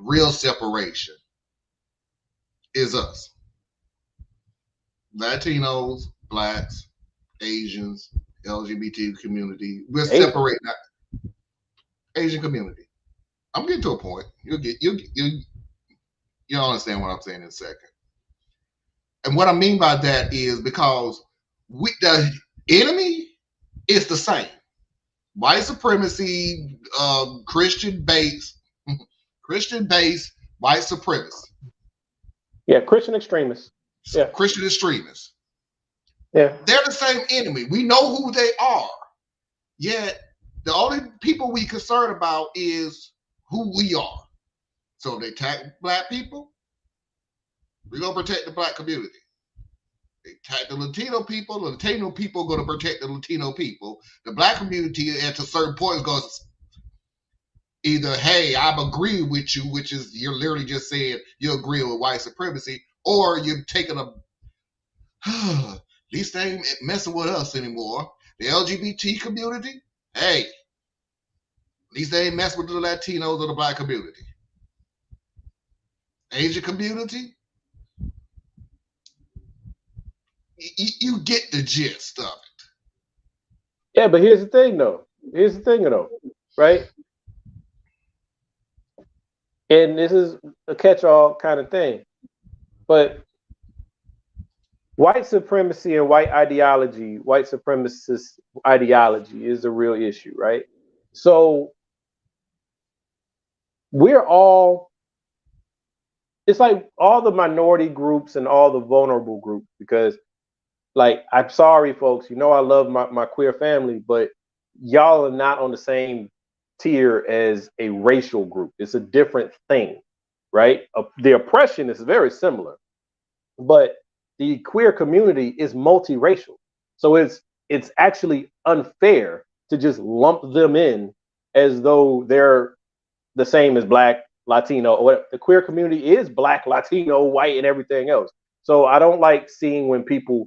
real separation is us. Latinos, blacks, Asians, LGBT community. We're separating that Asian community. I'm getting to a point. You'll understand what I'm saying in a second. And what I mean by that is because the enemy is the same. White supremacy, Christian base, white supremacy. Yeah, Christian extremists. Yeah. Christian extremists. Yeah. They're the same enemy. We know who they are. Yet the only people we concerned about is who we are. So they attack black people, we're going to protect the black community. They attack the Latino people are going to protect the Latino people. The black community at a certain point goes either, hey, I'm agreeing with you, which is you're literally just saying you're agreeing with white supremacy, or you're taking at least they ain't messing with us anymore. The LGBT community, hey, at least they ain't messing with the Latinos or the black community. Asian community, you get the gist of it. Yeah, but here's the thing, right? And this is a catch-all kind of thing. But white supremacy and white supremacist ideology is a real issue, right? So it's like all the minority groups and all the vulnerable groups, because like, I'm sorry, folks, I love my queer family, but y'all are not on the same tier as a racial group. It's a different thing, right? The oppression is very similar, but the queer community is multiracial. So it's actually unfair to just lump them in as though they're the same as black, Latino, or whatever. The queer community is black, Latino, white, and everything else. So I don't like seeing when people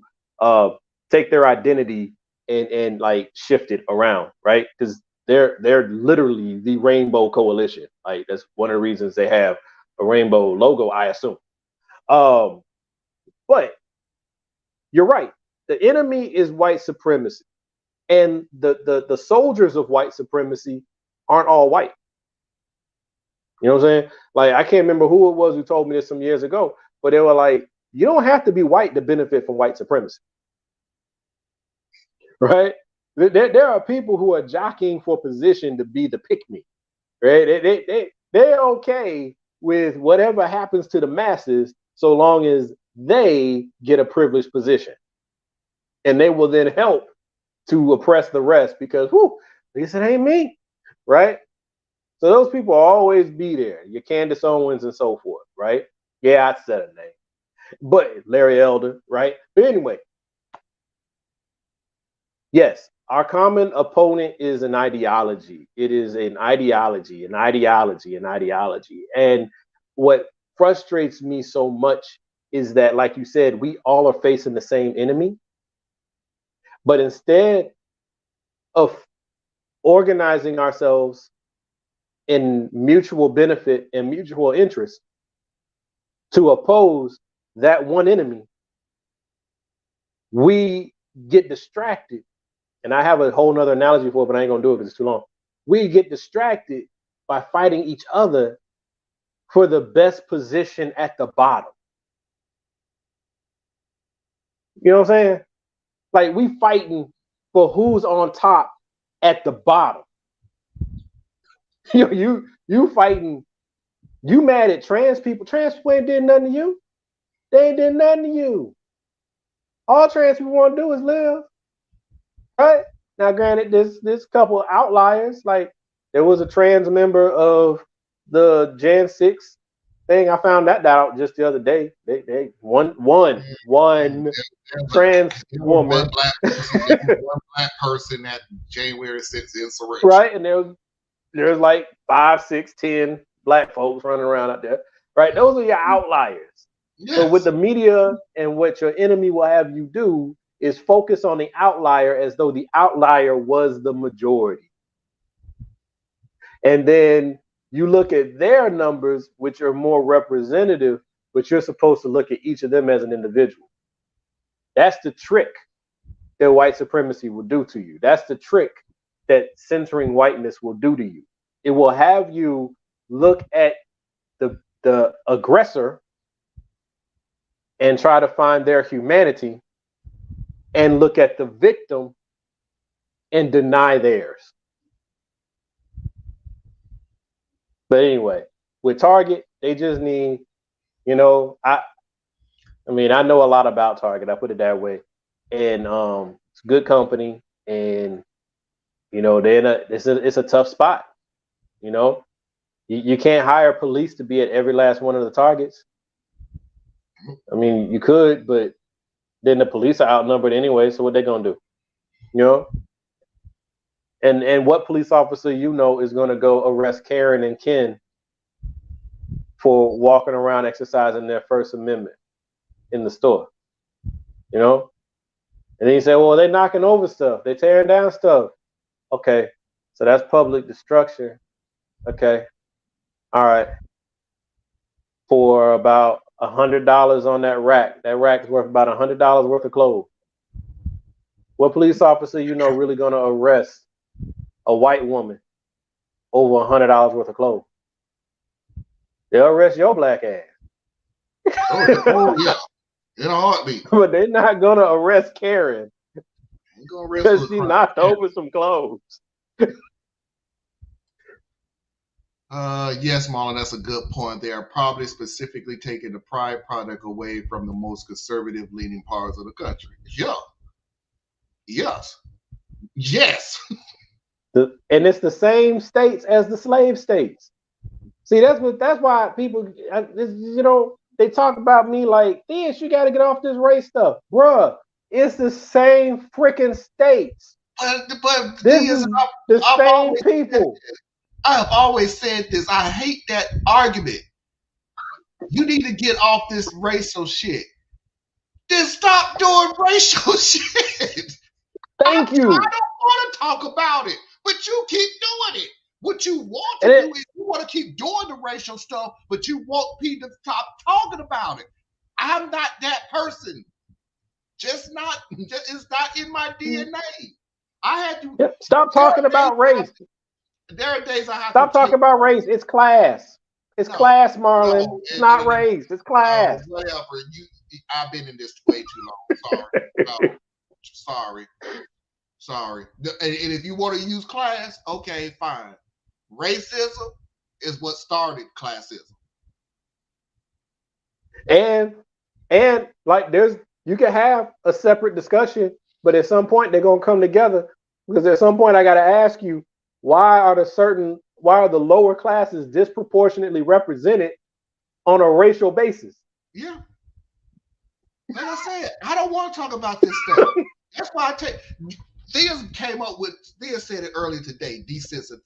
take their identity and like shift it around, right? Because they're literally the Rainbow Coalition. Like, that's one of the reasons they have a rainbow logo, I assume. But you're right. The enemy is white supremacy, and the soldiers of white supremacy aren't all white. You know what I'm saying? Like, I can't remember who it was who told me this some years ago, but they were like, you don't have to be white to benefit from white supremacy. Right? There are people who are jockeying for position to be the pick-me. Right? They're okay with whatever happens to the masses so long as they get a privileged position. And they will then help to oppress the rest because, at least it ain't me. Right? So those people will always be there. Your Candace Owens and so forth, right? Yeah, I said a name. But Larry Elder, right? But anyway, yes, our common opponent is an ideology. It is an ideology. And what frustrates me so much is that, like you said, we all are facing the same enemy. But instead of organizing ourselves in mutual benefit and mutual interest to oppose that one enemy, we get distracted. And I have a whole nother analogy for it, but I ain't gonna do it because it's too long. We get distracted by fighting each other for the best position at the bottom. You know what I'm saying? Like, we fighting for who's on top at the bottom. You fighting. You mad at trans people? Trans people ain't did nothing to you. They ain't did nothing to you. All trans people want to do is live. Right? Now, granted, there's a couple of outliers. Like, there was a trans member of the Jan 6 thing. I found that out just the other day. They one trans woman. One black person at January 6th insurrection. Right, and there's like 5, 6, 10 black folks running around out there. Right, those are your outliers. Yes. So with the media and what your enemy will have you do is focus on the outlier as though the outlier was the majority. And then you look at their numbers, which are more representative, but you're supposed to look at each of them as an individual. That's the trick that white supremacy will do to you. That's the trick that centering whiteness will do to you. It will have you look at the aggressor and try to find their humanity, and look at the victim and deny theirs. But anyway, with Target, they just need, I mean, I know a lot about Target. I put it that way, and it's a good company, and it's a tough spot. You can't hire police to be at every last one of the Targets. I mean, you could, but then the police are outnumbered anyway. So what they gonna do? And what police officer is gonna go arrest Karen and Ken for walking around exercising their First Amendment in the store? And then you say, well, they're knocking over stuff, they're tearing down stuff. Okay, so that's public destruction. Okay, all right. For about $100 on that rack is worth about $100 worth of clothes. What police officer really gonna arrest a white woman over $100 worth of clothes? They'll arrest your black ass. Oh yeah, in a heartbeat. But they're not gonna arrest Karen because she knocked over some clothes. Yes, Marlon, that's a good point. They are probably specifically taking the Pride product away from the most conservative-leaning parts of the country. Yeah. Yes. And it's the same states as the slave states. See, that's why people, they talk about me like, this, you got to get off this race stuff. Bruh, it's the same freaking states. But this is the same people. I have always said this. I hate that argument. You need to get off this racial shit. Then stop doing racial shit. Thank you. I don't want to talk about it, but you keep doing it. What you want to do is you want to keep doing the racial stuff, but you want people to stop talking about it. I'm not that person. It's not in my DNA. I had to stop talking about race. There are days I have stop talking about race. It's class. It's class, Marlon. It's not race. It's class. Whatever. I've been in this way too long. Sorry. And if you want to use class, okay, fine. Racism is what started classism. And like you can have a separate discussion, but at some point they're gonna come together, because at some point I gotta ask you, why are the lower classes disproportionately represented on a racial basis? Yeah. Like I said, I don't want to talk about this stuff. That's why Thea said it earlier today, desensitizing.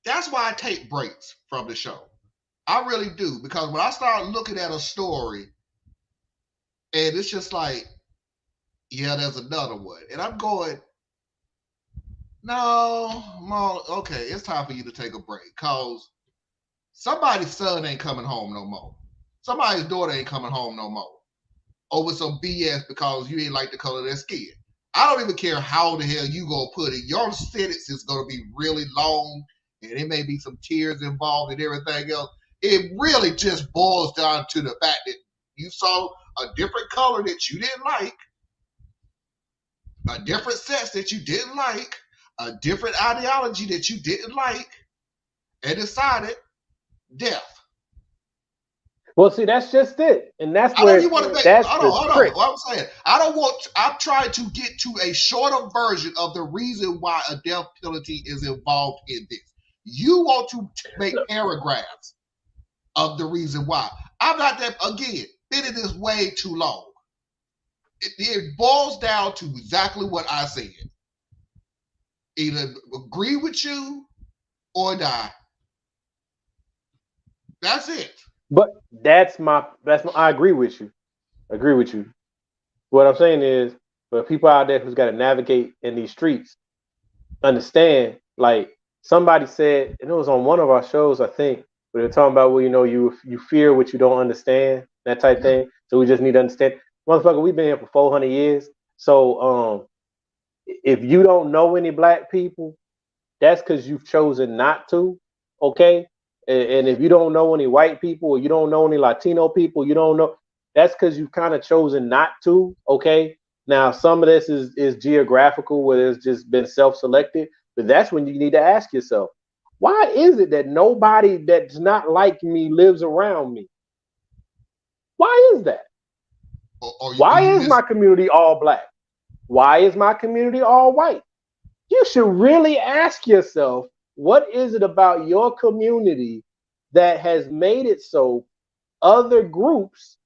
That's why I take breaks from the show. I really do, because when I start looking at a story and it's just like, yeah, there's another one, and I'm going, no, Mom, okay, it's time for you to take a break, because somebody's son ain't coming home no more. Somebody's daughter ain't coming home no more over some BS because you ain't like the color of their skin. I don't even care how the hell you gonna put it. Your sentence is gonna be really long, and it may be some tears involved and everything else. It really just boils down to the fact that you saw a different color that you didn't like, a different sex that you didn't like, a different ideology that you didn't like, and decided death. Well, see, that's just it, and that's where that's the trick. What I'm saying, I'm trying to get to a shorter version of the reason why a death penalty is involved in this. You want to make paragraphs of the reason why. I'm not that. Again, been in this way too long. It boils down to exactly what I said. Either agree with you or die. That's it. But I agree with you. What I'm saying is, for people out there who's got to navigate in these streets, understand Like somebody said, and it was on one of our shows, I think, we were talking about, well, you fear what you don't understand, that type thing. So we just need to understand. Motherfucker, we've been here for 400 years. So if you don't know any black people, that's because you've chosen not to. Okay. And if you don't know any white people or you don't know any Latino people, you don't know, that's because you've kind of chosen not to. Okay. Now, some of this is geographical, where it's just been self-selected, but that's when you need to ask yourself, why is it that nobody that's not like me lives around me? Why is that? Why is my community all black? Why is my community all white? You should really ask yourself, what is it about your community that has made it so other groups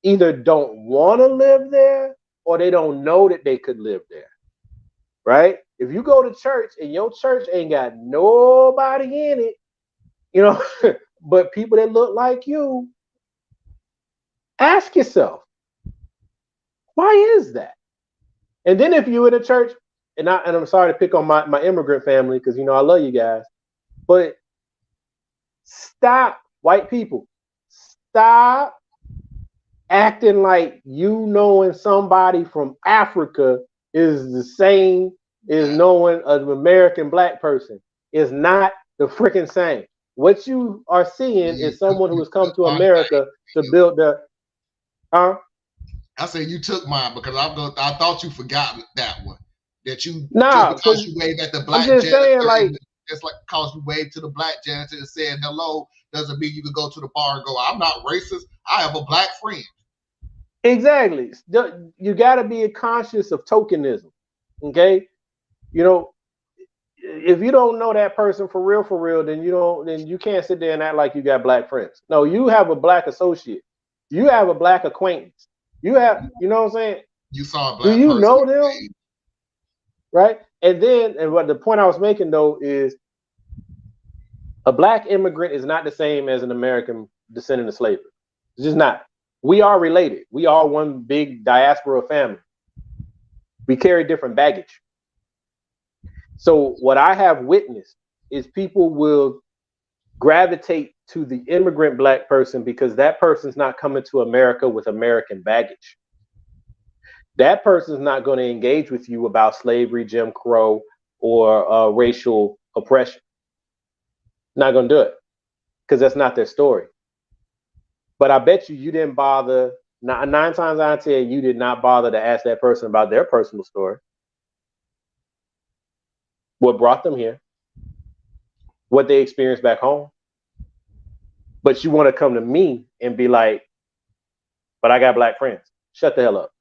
either don't want to live there or they don't know that they could live there, right? If you go to church and your church ain't got nobody in it, but people that look like you, ask yourself, why is that? And then if you're in a church, and I'm sorry to pick on my immigrant family, because I love you guys, but stop, white people, stop acting like knowing somebody from Africa is the same as knowing an American black person. It's not the freaking same. What you are seeing is someone who has come to America to build the. I said you took mine because I thought you forgot that one. That you just because you waved at the black janitor, saying, just like because you waved to the black janitor and said hello doesn't mean you can go to the bar and go, I'm not racist. I have a black friend. Exactly. You got to be conscious of tokenism. Okay, if you don't know that person for real, then you can't sit there and act like you got black friends. No, you have a black associate. You have a black acquaintance. You have, what I'm saying? You saw a black person. Do you know them? Name. Right? And what the point I was making though is a black immigrant is not the same as an American descendant of slavery. It's just not. We are related. We are one big diaspora family. We carry different baggage. So what I have witnessed is people will gravitate to the immigrant black person because that person's not coming to America with American baggage. That person's not going to engage with you about slavery, Jim Crow, or racial oppression. Not going to do it because that's not their story. But I bet you didn't bother. 9 times out of 10, you did not bother to ask that person about their personal story. What brought them here? What they experienced back home? But you want to come to me and be like, but I got black friends. Shut the hell up.